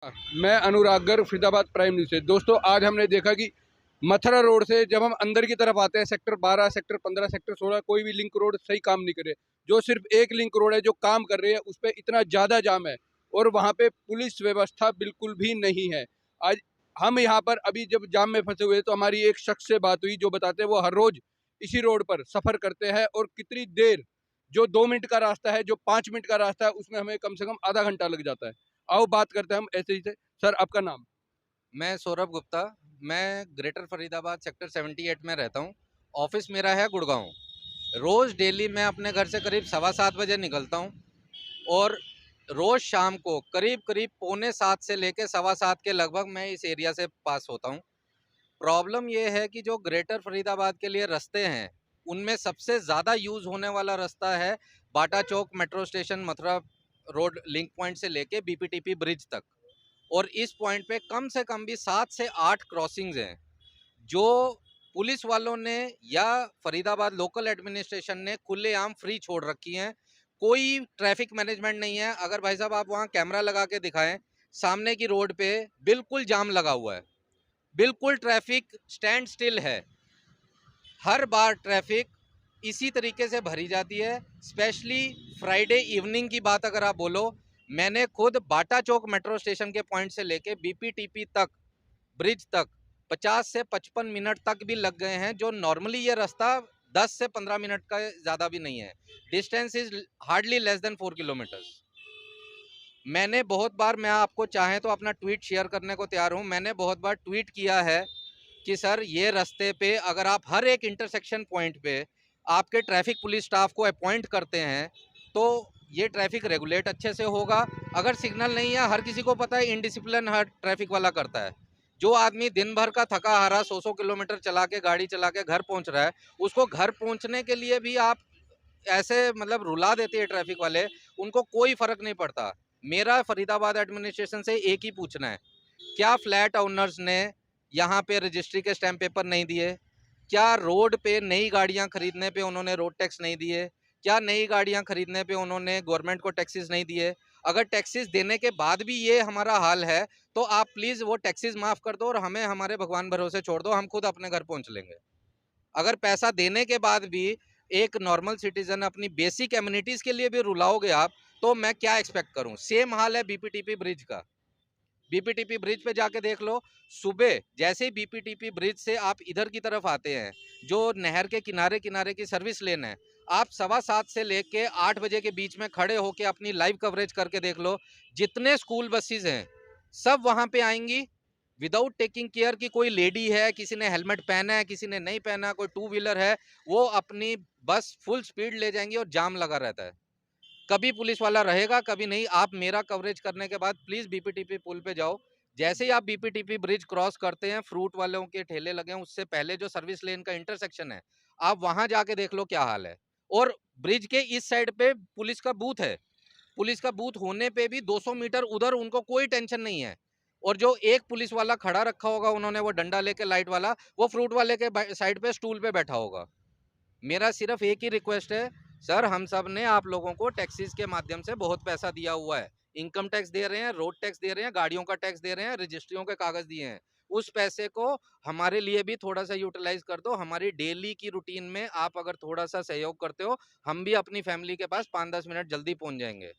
मैं अनुराग Faridabad prime news से। दोस्तों, आज हमने देखा कि मथुरा रोड से जब हम अंदर की तरफ आते हैं, सेक्टर 12, सेक्टर 15, सेक्टर 16, कोई भी लिंक रोड सही काम नहीं करे। जो सिर्फ एक लिंक रोड है जो काम कर रही है, उस पर इतना ज़्यादा जाम है और वहाँ पे पुलिस व्यवस्था बिल्कुल भी नहीं है। आज हम यहाँ पर अभी जब जाम में फंसे हुए तो हमारी एक शख्स से बात हुई जो बताते हैं वो हर रोज़ इसी रोड पर सफ़र करते हैं और कितनी देर, जो 2 मिनट का रास्ता है, जो 5 मिनट का रास्ता है, उसमें हमें कम से कम आधा घंटा लग जाता है। आओ बात करते हैं हम ऐसे ही से। सर, आपका नाम? मैं सौरभ गुप्ता। मैं ग्रेटर फरीदाबाद सेक्टर 78 में रहता हूँ। ऑफिस मेरा है गुड़गांव। रोज़ डेली मैं अपने घर से करीब 7:15 बजे निकलता हूँ और रोज़ शाम को करीब करीब 6:45 से लेकर 7:15 के लगभग मैं इस एरिया से पास होता हूँ। प्रॉब्लम ये है कि जो ग्रेटर फरीदाबाद के लिए रास्ते हैं, उनमें सबसे ज़्यादा यूज़ होने वाला रास्ता है Bata Chowk metro station Mathura road link point से लेके बीपीटीपी ब्रिज तक। और इस पॉइंट पे कम से कम भी 7 से 8 क्रॉसिंग्स हैं जो पुलिस वालों ने या फरीदाबाद लोकल एडमिनिस्ट्रेशन ने खुलेआम फ्री छोड़ रखी हैं। कोई ट्रैफिक मैनेजमेंट नहीं है। अगर भाई साहब आप वहाँ कैमरा लगा के दिखाएं, सामने की रोड पे बिल्कुल जाम लगा हुआ है, बिल्कुल ट्रैफिक स्टैंड स्टिल है। हर बार ट्रैफिक इसी तरीके से भरी जाती है। स्पेशली फ्राइडे इवनिंग की बात अगर आप बोलो, मैंने खुद बाटा चौक मेट्रो स्टेशन के पॉइंट से लेके बीपीटीपी तक ब्रिज तक 50 से 55 मिनट तक भी लग गए हैं, जो नॉर्मली ये रास्ता 10 से 15 मिनट का ज़्यादा भी नहीं है। Distance is hardly less than 4 kilometres. मैंने बहुत बार, मैं आपको चाहें तो अपना ट्वीट शेयर करने को तैयार हूँ, मैंने बहुत बार ट्वीट किया है कि सर ये रास्ते पे अगर आप हर एक इंटरसेक्शन पॉइंट पे आपके ट्रैफिक पुलिस स्टाफ को अपॉइंट करते हैं तो ये ट्रैफिक रेगुलेट अच्छे से होगा। अगर सिग्नल नहीं है, हर किसी को पता है इनडिसिप्लिन हर ट्रैफिक वाला करता है। जो आदमी दिन भर का थका हारा 100 किलोमीटर चला के गाड़ी चला के घर पहुंच रहा है, उसको घर पहुंचने के लिए भी आप ऐसे मतलब रुला देते हैं ट्रैफिक वाले, उनको कोई फर्क नहीं पड़ता। मेरा फरीदाबाद एडमिनिस्ट्रेशन से एक ही पूछना है, क्या फ्लैट ओनर्स ने यहाँ पे रजिस्ट्री के स्टैम्प पेपर नहीं दिए? क्या रोड पे नई गाड़ियाँ खरीदने पे उन्होंने रोड टैक्स नहीं दिए? क्या नई गाड़ियाँ खरीदने पे उन्होंने गवर्नमेंट को टैक्सेस नहीं दिए? अगर टैक्सेस देने के बाद भी ये हमारा हाल है, तो आप प्लीज़ वो टैक्सेस माफ़ कर दो और हमें हमारे भगवान भरोसे छोड़ दो, हम खुद अपने घर पहुँच लेंगे। अगर पैसा देने के बाद भी एक नॉर्मल सिटीजन अपनी बेसिक एमिनिटीज़ के लिए भी रुलाओगे आप, तो मैं क्या एक्सपेक्ट करूँ? सेम हाल है बीपीटीपी ब्रिज का। बीपीटीपी ब्रिज पे जाके देख लो, सुबह जैसे ही बीपीटीपी ब्रिज से आप इधर की तरफ आते हैं, जो नहर के किनारे किनारे की सर्विस लेन है, आप 7:15 से लेके 8 बजे के बीच में खड़े होके अपनी लाइव कवरेज करके देख लो। जितने स्कूल बसेस हैं सब वहां पे आएंगी विदाउट टेकिंग केयर कि कोई लेडी है, किसी ने हेलमेट पहना है, किसी ने नहीं पहना, कोई टू व्हीलर है, वो अपनी बस फुल स्पीड ले जाएंगी और जाम लगा रहता है। कभी पुलिस वाला रहेगा, कभी नहीं। आप मेरा कवरेज करने के बाद प्लीज बीपीटीपी पुल पे जाओ। जैसे ही आप बीपीटीपी ब्रिज क्रॉस करते हैं, फ्रूट वालों के ठेले लगे हैं, उससे पहले जो सर्विस लेन का इंटरसेक्शन है, आप वहां जाके देख लो क्या हाल है। और ब्रिज के इस साइड पे पुलिस का बूथ है। पुलिस का बूथ होने पे भी 200 मीटर उधर उनको कोई टेंशन नहीं है। और जो एक पुलिस वाला खड़ा रखा होगा उन्होंने, वो डंडा लेके लाइट वाला, वो फ्रूट वाले के साइड पे स्टूल पे बैठा होगा। मेरा सिर्फ एक ही रिक्वेस्ट है, सर हम सब ने आप लोगों को टैक्सीज के माध्यम से बहुत पैसा दिया हुआ है। इनकम टैक्स दे रहे हैं, रोड टैक्स दे रहे हैं, गाड़ियों का टैक्स दे रहे हैं, रजिस्ट्रियों के कागज दिए हैं। उस पैसे को हमारे लिए भी थोड़ा सा यूटिलाइज कर दो। हमारी डेली की रूटीन में आप अगर थोड़ा सा सहयोग करते हो, हम भी अपनी फैमिली के पास 5-10 मिनट जल्दी पहुंच जाएंगे।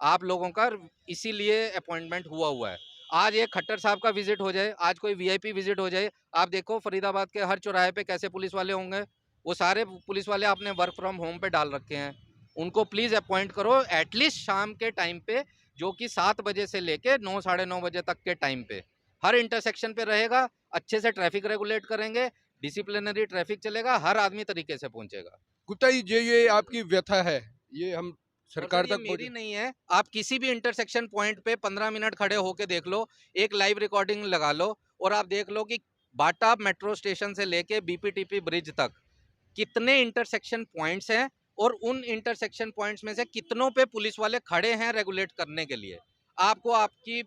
आप लोगों का इसीलिए अपॉइंटमेंट हुआ है। आज एक खट्टर साहब का विजिट हो जाए, आज कोई वीआईपी विजिट हो जाए, आप देखो फरीदाबाद के हर चौराहे पे कैसे पुलिस वाले होंगे। वो सारे पुलिस वाले आपने वर्क फ्रॉम होम पे डाल रखे हैं। उनको प्लीज़ अपॉइंट करो एटलीस्ट शाम के टाइम पे, जो कि 7 बजे से लेके 9 साढ़े 9 बजे तक के टाइम पे हर इंटरसेक्शन पे रहेगा। अच्छे से ट्रैफिक रेगुलेट करेंगे, डिसिप्लिनरी ट्रैफिक चलेगा, हर आदमी तरीके से पहुंचेगा। गुप्ता जी, ये आपकी व्यथा है, ये हम और सर सरकार ये तक मेरी पहुंचे। नहीं है, आप किसी भी इंटरसेक्शन पॉइंट पे 15 मिनट खड़े होके देख लो, एक लाइव रिकॉर्डिंग लगा लो और आप देख लो कि बाटा मेट्रो स्टेशन से लेके बीपीटीपी ब्रिज तक कितने इंटरसेक्शन पॉइंट्स हैं और उन इंटरसेक्शन पॉइंट्स में से कितनों पे पुलिस वाले खड़े हैं रेगुलेट करने के लिए। आपको आपकी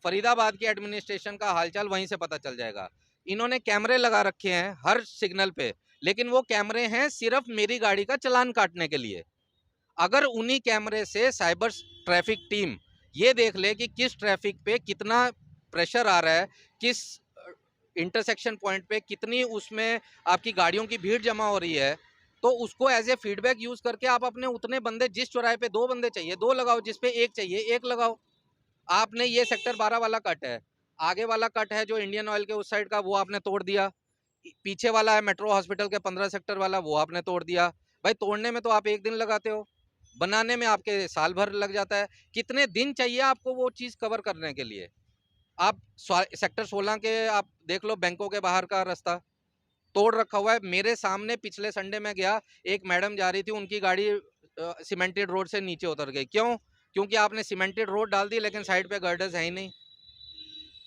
फरीदाबाद की एडमिनिस्ट्रेशन का हालचाल वहीं से पता चल जाएगा। इन्होंने कैमरे लगा रखे हैं हर सिग्नल पे, लेकिन वो कैमरे हैं सिर्फ मेरी गाड़ी का चालान काटने के लिए। अगर उन्हीं कैमरे से साइबर ट्रैफिक टीम ये देख ले कि किस ट्रैफिक पे कितना प्रेशर आ रहा है, किस इंटरसेक्शन पॉइंट पे कितनी उसमें आपकी गाड़ियों की भीड़ जमा हो रही है। तो उसको एज ए फीडबैक यूज करके आप अपने उतने बंदे, जिस चौराहे पे 2 बंदे चाहिए 2 लगाओ, जिस पे 1 चाहिए 1 लगाओ। आपने ये सेक्टर 12 वाला कट है, आगे वाला कट है जो इंडियन ऑयल के उस साइड का, वो आपने तोड़ दिया। पीछे वाला है मेट्रो हॉस्पिटल के 15 सेक्टर वाला, वो आपने तोड़ दिया। भाई तोड़ने में तो आप 1 दिन लगाते हो, बनाने में आपके साल भर लग जाता है। कितने दिन चाहिए आपको वो चीज़ कवर करने के लिए? आप सेक्टर 16 के आप देख लो, बैंकों के बाहर का रास्ता तोड़ रखा हुआ है। मेरे सामने पिछले संडे में गया, एक मैडम जा रही थी, उनकी गाड़ी सीमेंटेड रोड से नीचे उतर गई। क्यों? क्योंकि आपने सीमेंटेड रोड डाल दी लेकिन साइड पे गर्डर्स है ही नहीं।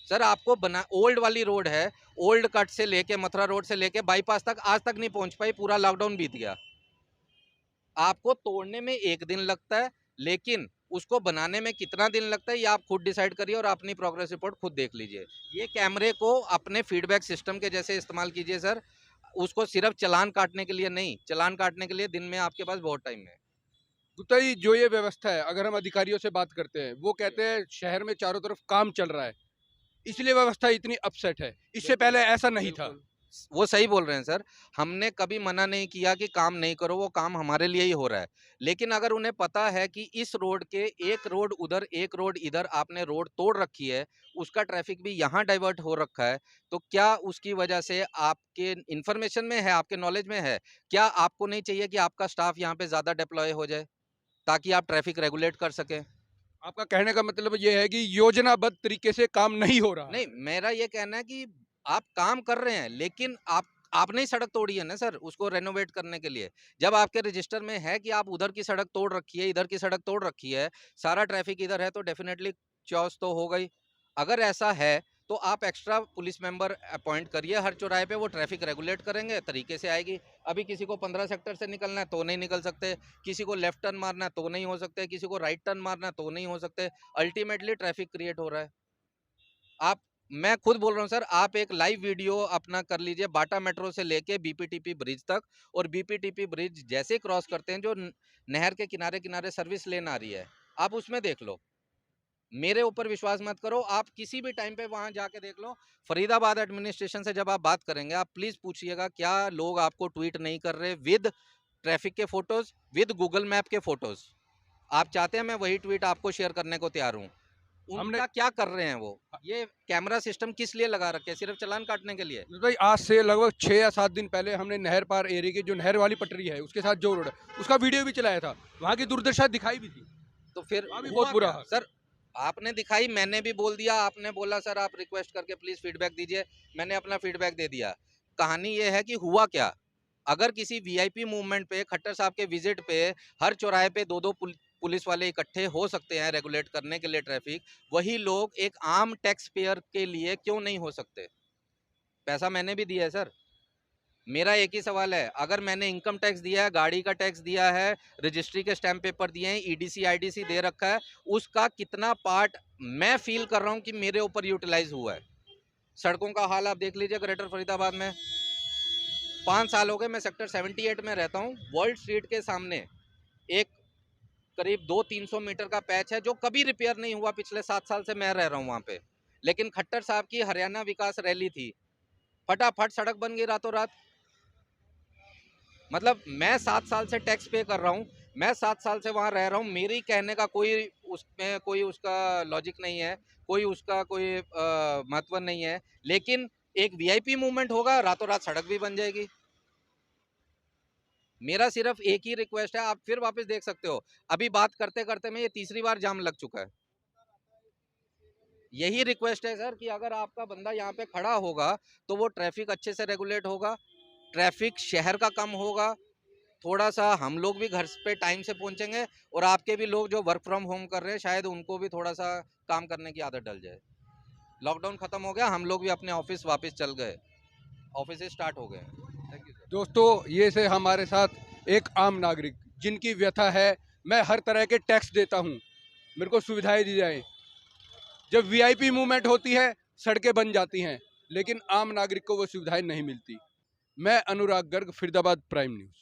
सर आपको बना, ओल्ड वाली रोड है, ओल्ड कट से लेके मथुरा रोड से लेके बाईपास तक आज तक नहीं पहुंच पाई, पूरा लॉकडाउन बीत गया। आपको तोड़ने में 1 दिन लगता है, लेकिन उसको बनाने में कितना दिन लगता है ये आप खुद डिसाइड करिए और अपनी प्रोग्रेस रिपोर्ट खुद देख लीजिए। ये कैमरे को अपने फीडबैक सिस्टम के जैसे इस्तेमाल कीजिए सर, उसको सिर्फ चालान काटने के लिए नहीं, चालान काटने के लिए दिन में आपके पास बहुत टाइम है। गुप्ता जी, जो ये व्यवस्था है, अगर हम अधिकारियों से बात करते हैं, वो कहते हैं शहर में चारों तरफ काम चल रहा है, इसलिए व्यवस्था इतनी अपसेट है, इससे पहले ऐसा नहीं था। वो सही बोल रहे हैं सर, हमने कभी मना नहीं किया कि काम नहीं करो, वो काम हमारे लिए ही हो रहा है। लेकिन अगर उन्हें पता है कि इस रोड के एक रोड उधर एक रोड इधर आपने रोड तोड़ रखी है, उसका ट्रैफिक भी यहाँ डाइवर्ट हो रखा है, तो क्या उसकी वजह से आपके इन्फॉर्मेशन में है, आपके नॉलेज में है, क्या आपको नहीं चाहिए कि आपका स्टाफ यहाँ पे ज़्यादा डिप्लॉय हो जाए ताकि आप ट्रैफिक रेगुलेट कर सकें? आपका कहने का मतलब ये है कि योजनाबद्ध तरीके से काम नहीं हो रहा। नहीं, मेरा ये कहना है कि आप काम कर रहे हैं, लेकिन आपने ही सड़क तोड़ी है ना सर, उसको रेनोवेट करने के लिए। जब आपके रजिस्टर में है कि आप उधर की सड़क तोड़ रखी है, इधर की सड़क तोड़ रखी है, सारा ट्रैफिक इधर है, तो डेफिनेटली चॉइस तो हो गई। अगर ऐसा है तो आप एक्स्ट्रा पुलिस मेंबर अपॉइंट करिए हर चौराहे पे, वो ट्रैफिक रेगुलेट करेंगे, तरीके से आएगी। अभी किसी को 15 सेक्टर से निकलना है तो नहीं निकल सकते, किसी को लेफ्ट टर्न मारना है तो नहीं हो सकते, किसी को राइट टर्न मारना है तो नहीं हो सकते। अल्टीमेटली ट्रैफिक क्रिएट हो रहा है। आप, मैं खुद बोल रहा हूँ सर, आप एक लाइव वीडियो अपना कर लीजिए बाटा मेट्रो से लेके बीपीटीपी ब्रिज तक, और बीपीटीपी ब्रिज जैसे क्रॉस करते हैं जो नहर के किनारे किनारे सर्विस लेन आ रही है, आप उसमें देख लो। मेरे ऊपर विश्वास मत करो, आप किसी भी टाइम पे वहां जाके देख लो। फरीदाबाद एडमिनिस्ट्रेशन से जब आप बात करेंगे, आप प्लीज पूछिएगा क्या लोग आपको ट्वीट नहीं कर रहे विद ट्रैफिक के फोटोज, विद गूगल मैप के फोटोज। आप चाहते हैं मैं वही ट्वीट आपको शेयर करने को तैयार हूँ। हमने उनका क्या कर रहे हैं वो, ये कैमरा सिस्टम किस लिए लगा रखे हैं? सिर्फ चालान काटने के लिए? भाई, आज से लगभग 6 या 7 दिन पहले हमने नहर पार एरिया की जो नहर वाली पटरी है उसके साथ जो रोड है उसका वीडियो भी चलाया था, वहाँ की दुर्दशा दिखाई भी थी। तो फिर वहाँ भी हुआ बहुत बुरा क्या? हाल। सर आपने दिखाई, मैंने भी बोल दिया, आपने बोला सर आप रिक्वेस्ट करके प्लीज फीडबैक दीजिए, मैंने अपना फीडबैक दे दिया। कहानी ये है कि हुआ क्या, अगर किसी वीआईपी मूवमेंट पे, खट्टर साहब के विजिट पे हर चौराहे पे 2-2 पुलिस वाले इकट्ठे हो सकते हैं रेगुलेट करने के लिए ट्रैफिक, वही लोग एक आम टैक्स पेयर के लिए क्यों नहीं हो सकते? पैसा मैंने भी दिया है सर। मेरा एक ही सवाल है, अगर मैंने इनकम टैक्स दिया है, गाड़ी का टैक्स दिया है, रजिस्ट्री के स्टैम्प पेपर दिए हैं, ईडीसी आईडीसी दे रखा है, उसका कितना पार्ट मैं फील कर रहा हूँ कि मेरे ऊपर यूटिलाइज हुआ है? सड़कों का हाल आप देख लीजिए ग्रेटर फरीदाबाद में। 5 साल हो गए, मैं सेक्टर 78 में रहता हूँ। वर्ल्ड स्ट्रीट के सामने एक करीब 200-300 मीटर का पैच है जो कभी रिपेयर नहीं हुआ, पिछले 7 साल से मैं रह रहा हूँ वहाँ पे। लेकिन खट्टर साहब की हरियाणा विकास रैली थी, फटाफट सड़क बन गई रातों रात। मतलब मैं 7 साल से टैक्स पे कर रहा हूँ, मैं 7 साल से वहाँ रह रहा हूँ, मेरी कहने का कोई उसमें कोई उसका लॉजिक नहीं है, कोई उसका कोई महत्व नहीं है। लेकिन एक वीआईपी मूवमेंट होगा, रातों रात सड़क भी बन जाएगी। मेरा सिर्फ एक ही रिक्वेस्ट है, आप फिर वापस देख सकते हो, अभी बात करते करते में ये तीसरी बार जाम लग चुका है। यही रिक्वेस्ट है सर कि अगर आपका बंदा यहाँ पे खड़ा होगा तो वो ट्रैफिक अच्छे से रेगुलेट होगा, ट्रैफिक शहर का कम होगा, थोड़ा सा हम लोग भी घर पे टाइम से पहुंचेंगे, और आपके भी लोग जो वर्क फ्रॉम होम कर रहे हैं शायद उनको भी थोड़ा सा काम करने की आदत डल जाए। लॉकडाउन खत्म हो गया, हम लोग भी अपने ऑफिस वापस चल गए, ऑफिस स्टार्ट हो गए। Thank you sir. दोस्तों, ये से हमारे साथ एक आम नागरिक जिनकी व्यथा है, मैं हर तरह के टैक्स देता हूँ, मेरे को सुविधाएं दी जाए। जब वीआईपी मूवमेंट होती है सड़कें बन जाती हैं, लेकिन आम नागरिक को वो सुविधाएं नहीं मिलती। मैं अनुराग गर्ग, फरीदाबाद प्राइम न्यूज़।